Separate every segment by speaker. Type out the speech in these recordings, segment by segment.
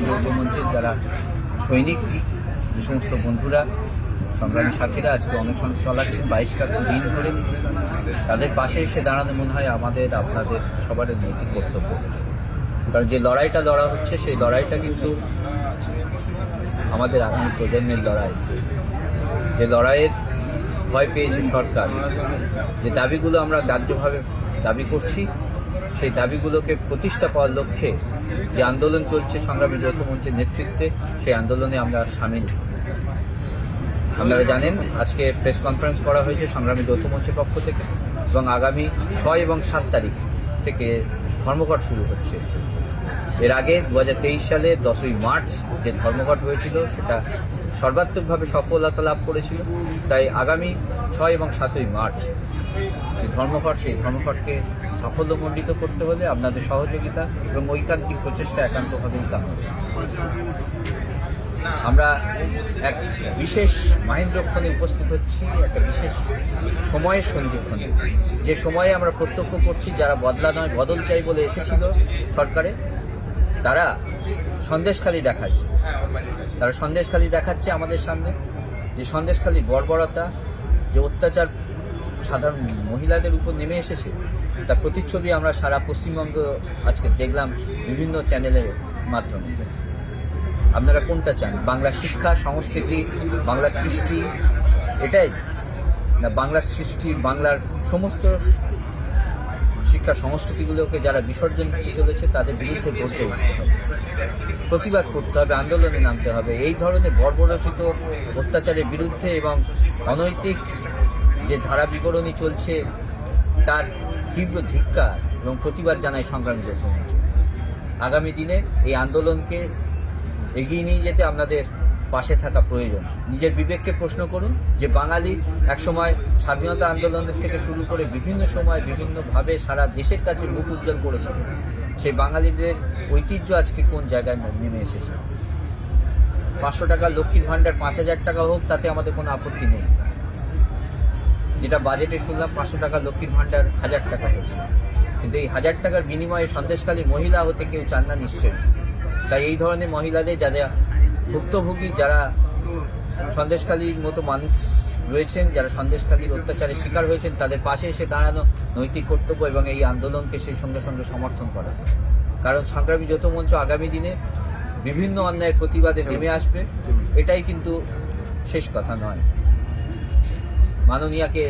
Speaker 1: যৌথ মঞ্চের যারা সৈনিক, যে সমস্ত বন্ধুরা সংগ্রামী সাথীরা আজকে অনশন চালাচ্ছেন 22টা দিন ধরে, তাদের পাশে এসে দাঁড়ানো মনে হয় আমাদের আপনাদের সবার নৈতিক কর্তব্য। কারণ যে লড়াইটা লড়া হচ্ছে সেই লড়াইটা কিন্তু আমাদের আগামী প্রজন্মের লড়াই। যে লড়াইয়ের ভয় পেয়েছে সরকার, যে দাবিগুলো আমরা ন্যায্যভাবে দাবি করছি, সেই দাবিগুলোকে প্রতিষ্ঠা পাওয়ার লক্ষ্যে যে আন্দোলন চলছে সংগ্রামী যৌথ মঞ্চের নেতৃত্বে, সেই আন্দোলনে আমরা সামিল। আপনারা জানেন আজকে প্রেস কনফারেন্স করা হয়েছে সংগ্রামী যৌথ মঞ্চের পক্ষ থেকে, এবং আগামী 6 এবং 7 তারিখ থেকে ধর্মঘট শুরু হচ্ছে। এর আগে 2023 সালে 10ই মার্চ যে ধর্মঘট হয়েছিল সেটা সর্বাত্মকভাবে সফলতা লাভ করেছিল। তাই আগামী 6 এবং 7ই মার্চ যে ধর্মঘট, সেই ধর্মঘটকে সাফল্যমণ্ডিত করতে হলে আপনাদের সহযোগিতা এবং ঐকান্তিক প্রচেষ্টা একান্তভাবেই কাম্য। আমরা এক বিশেষ মাহেন্দ্রক্ষণে উপস্থিত হচ্ছি, একটা বিশেষ সময়ের সন্ধিক্ষণে, যে সময়ে আমরা প্রত্যক্ষ করছি যারা বদলা নয় বদল চাই বলে এসেছিল সরকারে, তারা সন্দেশখালি দেখাচ্ছে আমাদের সামনে। যে সন্দেশখালি বর্বরতা, যে অত্যাচার সাধারণ মহিলাদের উপর নেমে এসেছে, তার প্রতিচ্ছবি আমরা সারা পশ্চিমবঙ্গ আজকে দেখলাম বিভিন্ন চ্যানেলের মাধ্যমে। আপনারা কোনটা চান? বাংলা শিক্ষা সংস্কৃতি, বাংলার কৃষ্টি, এটাই না? বাংলার সৃষ্টি, বাংলার সমস্ত শিক্ষা সংস্কৃতিগুলোকে যারা বিসর্জন দিতে চলেছে তাদের বিরুদ্ধে গর্জে উঠতে হবে, প্রতিবাদ করতে হবে, আন্দোলনে নামতে হবে। এই ধরনের বর্বরচিত অত্যাচারের বিরুদ্ধে এবং অনৈতিক যে ধারা বিবরণী চলছে তার তীব্র ধিক্কার এবং প্রতিবাদ জানায় সংগ্রামী যৌথ মঞ্চ। আগামী দিনে এই আন্দোলনকে এগিয়ে নিয়ে যেতে আপনাদের পাশে থাকা প্রয়োজন। নিজের বিবেককে প্রশ্ন করুন যে বাঙালি একসময় স্বাধীনতা আন্দোলনের থেকে শুরু করে বিভিন্ন সময় বিভিন্নভাবে সারা দেশের কাছে মুখ উজ্জ্বল করেছিল। সেই বাঙালিদের ঐতিহ্য আজকে কোন জায়গায় নেমে এসেছে। 500 টাকা লক্ষ্মীর ভাণ্ডার 5000 টাকা হোক, তাতে আমাদের কোনো আপত্তি নেই। যেটা বাজেটে শুনলাম 500 টাকা লক্ষ্মীর ভাণ্ডার 1000 টাকা হয়েছে, কিন্তু এই 1000 টাকার বিনিময়ে সন্দেশখালী মহিলা হতে কেউ চান না নিশ্চয়ই। তাই এই ধরনের মহিলাদের, যারা ভুক্তভোগী, যারা সন্দেশখালীর মতো মানুষ রয়েছেন, যারা সন্দেশখালীর অত্যাচারের শিকার হয়েছেন, তাদের পাশে এসে দাঁড়ানো নৈতিক কর্তব্য এবং এই আন্দোলনকে সেই সঙ্গে সঙ্গে সমর্থন করা। কারণ সংগ্রামী যৌথ মঞ্চ আগামী দিনে বিভিন্ন অন্যায়ের প্রতিবাদে নেমে আসবে, এটাই কিন্তু শেষ কথা নয়। মাননীয়াকে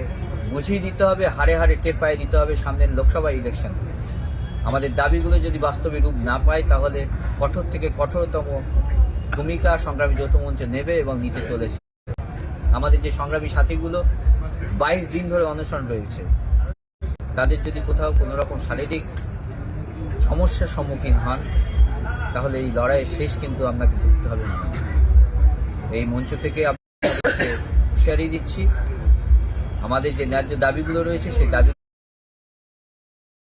Speaker 1: বুঝিয়ে দিতে হবে, হাড়ে হাড়ে টের পায়ে দিতে হবে সামনের লোকসভা ইলেকশন। আমাদের দাবিগুলো যদি বাস্তবে রূপ না পায়, তাহলে কঠোর থেকে কঠোরতম ভূমিকা সংগ্রামী যৌথ মঞ্চ নেবে এবং নিতে চলেছে। আমাদের যে সংগ্রামী সাথীগুলো 22 দিন ধরে অনশন রয়েছে, তাদের যদি কোথাও কোনো রকম শারীরিক সমস্যার সম্মুখীন হন, তাহলে এই লড়াইয়ের শেষ কিন্তু আপনাকে করতে হবে না। এই মঞ্চ থেকে আপনাদের হুঁশিয়ারি দিচ্ছি, আমাদের যে ন্যায্য দাবিগুলো রয়েছে সেই দাবি